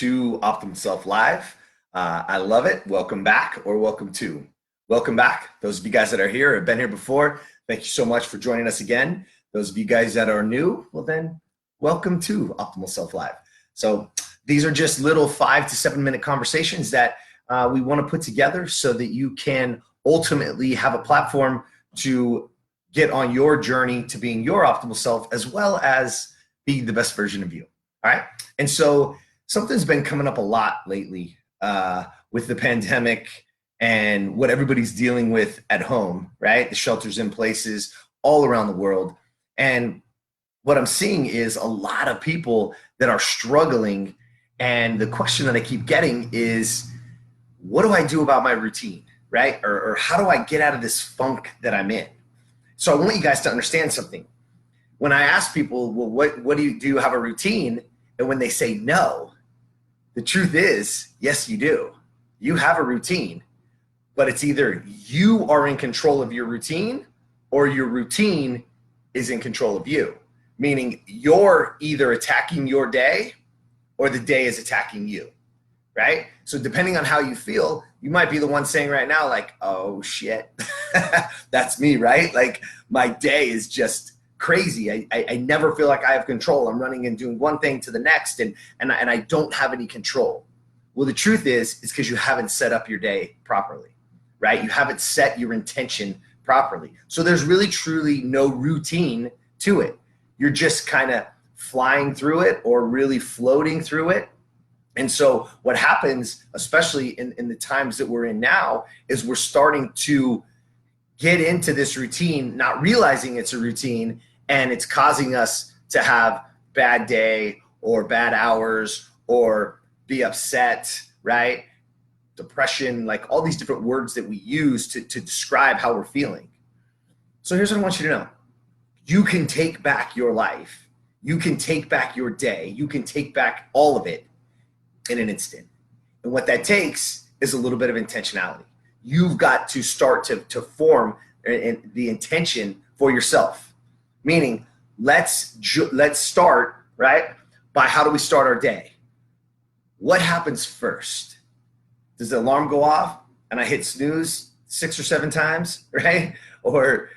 to Optimal Self Live. I love it. Welcome back, or welcome to. Welcome back. Those of you guys that are here have been here before. Thank you so much for joining us again. Those of you guys that are new, well then, welcome to Optimal Self Live. So these are just little 5 to 7 minute conversations that we want to put together so that you can ultimately have a platform to get on your journey to being your optimal self, as well as be the best version of you. All right. And so something's been coming up a lot lately with the pandemic and what everybody's dealing with at home, right? The shelters in places all around the world. And what I'm seeing is a lot of people that are struggling. And the question that I keep getting is, what do I do about my routine, right? Or how do I get out of this funk that I'm in? So I want you guys to understand something. When I ask people, well, what do you have a routine? And when they say no, the truth is, yes, you do. You have a routine, but it's either you are in control of your routine or your routine is in control of you. Meaning you're either attacking your day or the day is attacking you, right? So depending on how you feel, you might be the one saying right now, like, oh shit, that's me, right? Like my day is just crazy. I never feel like I have control. I'm running and doing one thing to the next and I don't have any control. Well, the truth is, it's because you haven't set up your day properly, right? You haven't set your intention properly. So there's really truly no routine to it. You're just kind of flying through it or really floating through it. And so what happens, especially in the times that we're in now, is we're starting to get into this routine, not realizing it's a routine, and it's causing us to have bad day or bad hours or be upset, right? Depression, like all these different words that we use to describe how we're feeling. So here's what I want you to know. You can take back your life. You can take back your day. You can take back all of it in an instant. And what that takes is a little bit of intentionality. You've got to start to form the intention for yourself. Meaning, let's start, right, by how do we start our day? What happens first? Does the alarm go off and I hit snooze 6 or 7 times, right? Or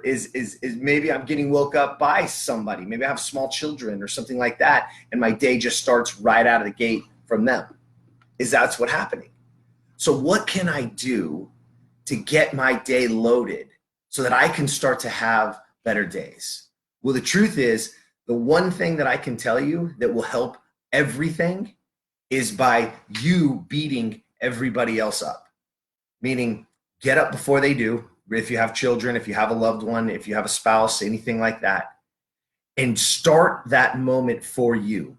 is maybe I'm getting woke up by somebody. Maybe I have small children or something like that, and my day just starts right out of the gate from them. That's what's happening. So what can I do to get my day loaded so that I can start to have better days? Well, the truth is, the one thing that I can tell you that will help everything is by you beating everybody else up. Meaning, get up before they do. If you have children, if you have a loved one, if you have a spouse, anything like that, and start that moment for you,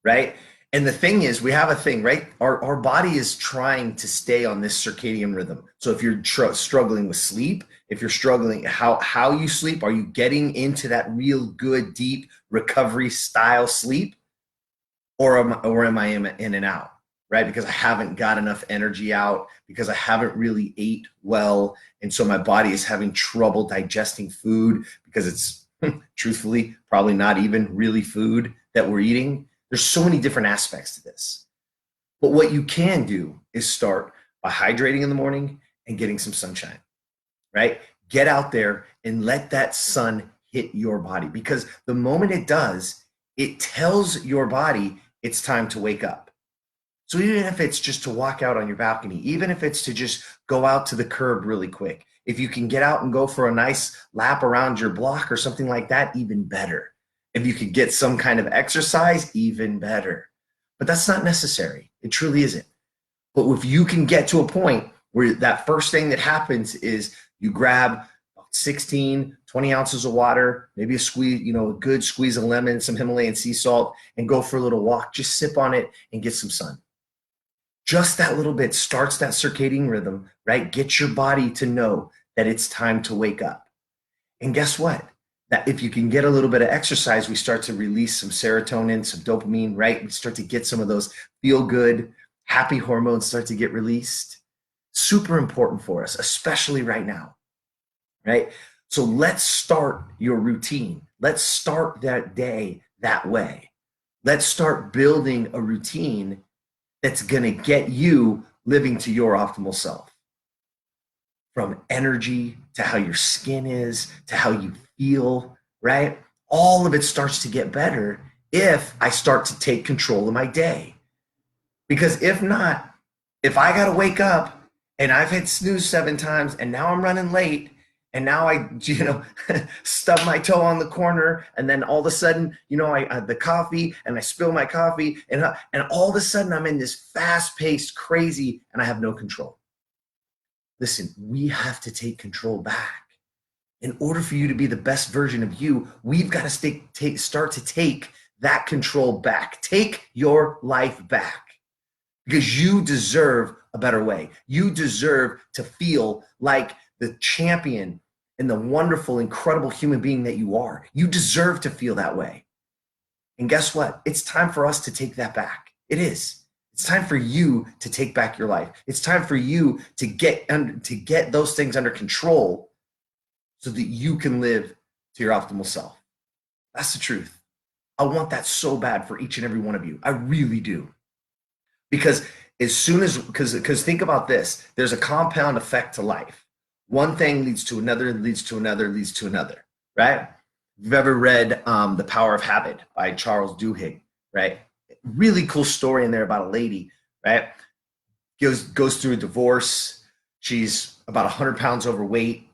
right? And the thing is, we have a thing, right? Our body is trying to stay on this circadian rhythm. So if you're struggling with sleep, if you're struggling, how you sleep, are you getting into that real good, deep recovery style sleep? Or am I in and out, right? Because I haven't got enough energy out, because I haven't really ate well. And so my body is having trouble digesting food because it's truthfully probably not even really food that we're eating. There's so many different aspects to this. But what you can do is start by hydrating in the morning and getting some sunshine, right? Get out there and let that sun hit your body, because the moment it does, it tells your body it's time to wake up. So even if it's just to walk out on your balcony, even if it's to just go out to the curb really quick, if you can get out and go for a nice lap around your block or something like that, even better. If you could get some kind of exercise, even better. But that's not necessary. It truly isn't. But if you can get to a point where that first thing that happens is you grab 16, 20 ounces of water, maybe a good squeeze of lemon, some Himalayan sea salt, and go for a little walk. Just sip on it and get some sun. Just that little bit starts that circadian rhythm, right? Get your body to know that it's time to wake up. And guess what? That if you can get a little bit of exercise, we start to release some serotonin, some dopamine, right? We start to get some of those feel good, happy hormones start to get released. Super important for us, especially right now, right? So let's start your routine. Let's start that day that way. Let's start building a routine that's going to get you living to your optimal self. From energy to how your skin is to how you feel, right? All of it starts to get better if I start to take control of my day. Because if not, if I got to wake up and I've hit snooze 7 times and now I'm running late and now I, stub my toe on the corner and then all of a sudden, I the coffee and I spill my coffee and all of a sudden I'm in this fast paced crazy and I have no control. Listen, we have to take control back. In order for you to be the best version of you, we've got to start to take that control back. Take your life back because you deserve a better way. You deserve to feel like the champion and the wonderful, incredible human being that you are. You deserve to feel that way. And guess what? It's time for us to take that back. It is. It's time for you to take back your life. It's time for you to get those things under control so that you can live to your optimal self. That's the truth. I want that so bad for each and every one of you. I really do. Because because think about this, there's a compound effect to life. One thing leads to another, leads to another, leads to another, right? If you've ever read The Power of Habit by Charles Duhigg, right? Really cool story in there about a lady, right? Goes through a divorce. She's about 100 pounds overweight.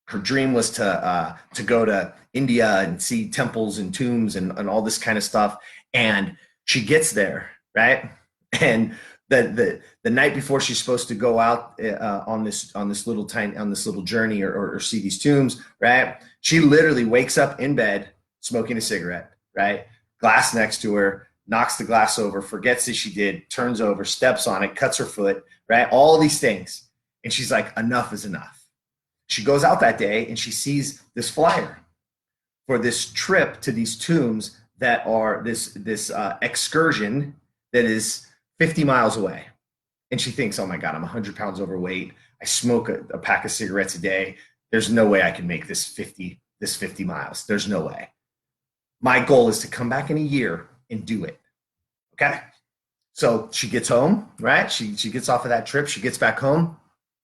Her dream was to go to India and see temples and tombs and all this kind of stuff. And she gets there, right? And the night before she's supposed to go out on this little journey or see these tombs, right? She literally wakes up in bed smoking a cigarette, right? Glass next to her, knocks the glass over, forgets that she did, turns over, steps on it, cuts her foot, right? All these things. And she's like, enough is enough. She goes out that day and she sees this flyer for this trip to these tombs that are this excursion that is 50 miles away. And she thinks, oh my God, I'm 100 pounds overweight. I smoke a pack of cigarettes a day. There's no way I can make this 50 miles. There's no way. My goal is to come back in a year and do it. Okay. So she gets home, right? She gets off of that trip. She gets back home.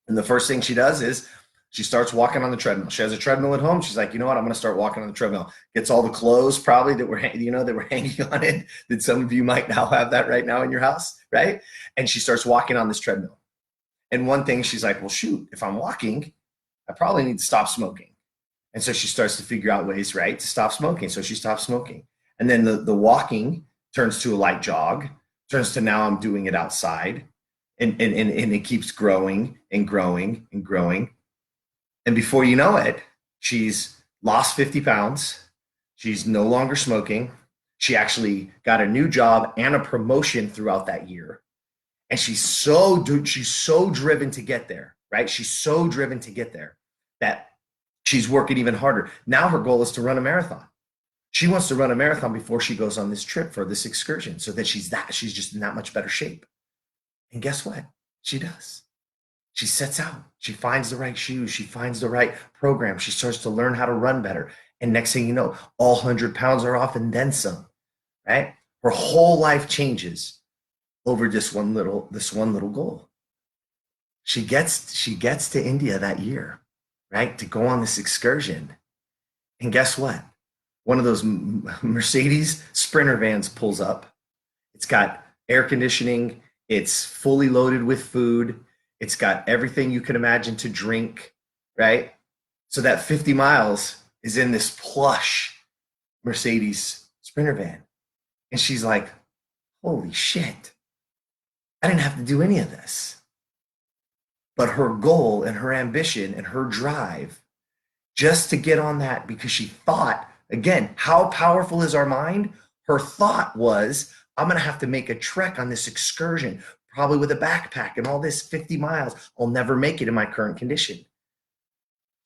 And the first thing she does is she starts walking on the treadmill. She has a treadmill at home. She's like, you know what? I'm going to start walking on the treadmill. Gets all the clothes probably that were hanging on it. That some of you might now have that right now in your house, right? And she starts walking on this treadmill. And one thing she's like, well, shoot, if I'm walking, I probably need to stop smoking. And so she starts to figure out ways, right, to stop smoking. So she stops smoking. And then the walking turns to a light jog, turns to now I'm doing it outside. And it keeps growing and growing and growing. And before you know it, she's lost 50 pounds. She's no longer smoking. She actually got a new job and a promotion throughout that year. And she's so driven to get there, right? She's so driven to get there that she's working even harder. Now her goal is to run a marathon. She wants to run a marathon before she goes on this trip for this excursion so that she's just in that much better shape. And guess what? She does. She sets out. She finds the right shoes. She finds the right program. She starts to learn how to run better. And next thing you know, all 100 pounds are off and then some, right? Her whole life changes over this one little goal. She gets to India that year, right? To go on this excursion. And guess what? One of those Mercedes Sprinter vans pulls up. It's got air conditioning. It's fully loaded with food. It's got everything you can imagine to drink, right? So that 50 miles is in this plush Mercedes Sprinter van. And she's like, holy shit, I didn't have to do any of this. But her goal and her ambition and her drive just to get on that, because she thought, again, how powerful is our mind? Her thought was, I'm going to have to make a trek on this excursion, probably with a backpack and all this 50 miles. I'll never make it in my current condition.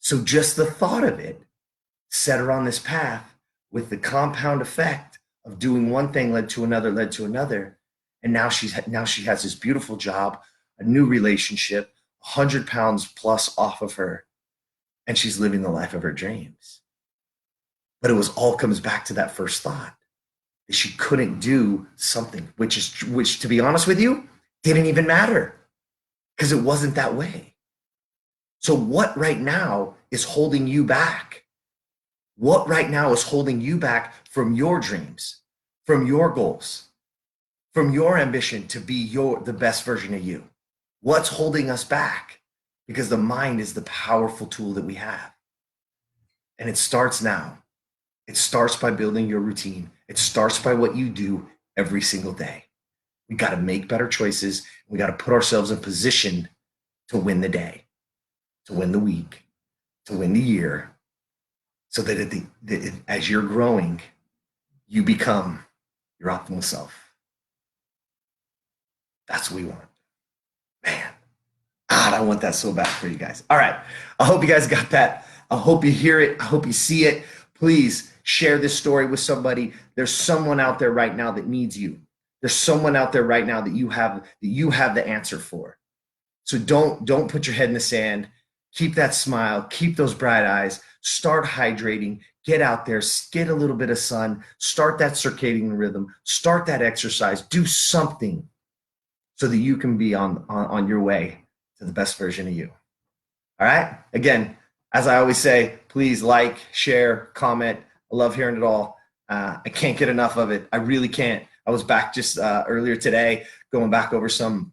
So just the thought of it set her on this path with the compound effect of doing one thing led to another, And now she has this beautiful job, a new relationship, 100 pounds plus off of her, and she's living the life of her dreams. But it all comes back to that first thought is she couldn't do something, which to be honest with you, didn't even matter because it wasn't that way. So what right now is holding you back? What right now is holding you back from your dreams, from your goals, from your ambition to be the best version of you? What's holding us back? Because the mind is the powerful tool that we have. And it starts now. It starts by building your routine. It starts by what you do every single day. We got to make better choices. We got to put ourselves in position to win the day, to win the week, to win the year, so that as you're growing, you become your optimal self. That's what we want. Man, God, I want that so bad for you guys. All right. I hope you guys got that. I hope you hear it. I hope you see it. Please share this story with somebody. There's someone out there right now that needs you. There's someone out there right now that you have the answer for. So don't put your head in the sand. Keep that smile. Keep those bright eyes. Start hydrating. Get out there. Get a little bit of sun. Start that circadian rhythm. Start that exercise. Do something so that you can be on your way to the best version of you. All right? Again, as I always say, please like, share, comment. I love hearing it all. I can't get enough of it. I really can't. I was back just earlier today, going back over some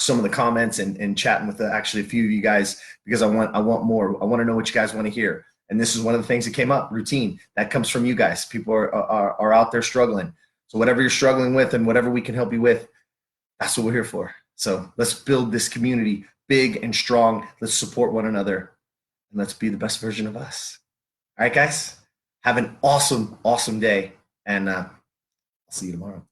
of the comments and chatting with actually a few of you guys, because I want more. I want to know what you guys want to hear. And this is one of the things that came up, routine. That comes from you guys. People are out there struggling. So whatever you're struggling with and whatever we can help you with, that's what we're here for. So let's build this community big and strong. Let's support one another, and let's be the best version of us. All right, guys, have an awesome, awesome day, and I'll see you tomorrow.